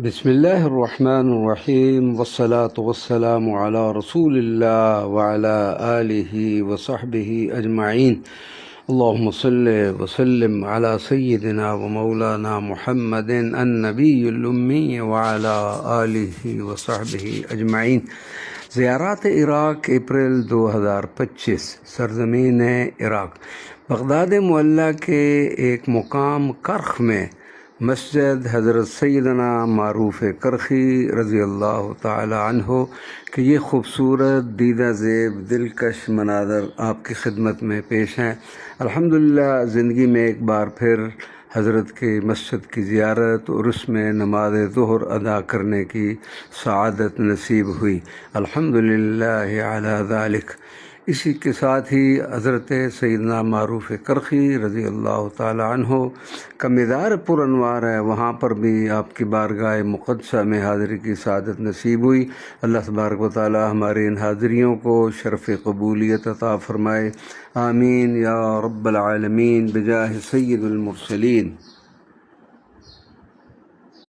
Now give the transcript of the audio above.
بسم اللہ الرحمن الرحیم والصلاة والسلام علی رسول اللہ وعلی آلہ وصحبہ اجمعین اللہم صلی وسلم علی سیدنا و مولانا محمد النبی الامی وعلی آلہ وصحبہ اجمعین۔ زیارات عراق اپریل 2025، سرزمین عراق، بغداد معلیٰ کے ایک مقام کرخ میں مسجد حضرت سیدنا معروف کرخی رضی اللہ تعالی عنہ کہ یہ خوبصورت دیدہ زیب دلکش مناظر آپ کی خدمت میں پیش ہیں۔ الحمدللہ زندگی میں ایک بار پھر حضرت کی مسجد کی زیارت اور اس میں نماز ظہر ادا کرنے کی سعادت نصیب ہوئی، الحمدللہ علی ذالک۔ اسی کے ساتھ ہی حضرت سیدنا معروف کرخی رضی اللہ تعالی عنہ کا مزار پر انوار ہے، وہاں پر بھی آپ کی بارگاہ مقدسہ میں حاضری کی سعادت نصیب ہوئی۔ اللہ تبارک و تعالی ہمارے ان حاضریوں کو شرف قبولیت عطا فرمائے، آمین یا رب العالمین بجاہ سید المرسلین۔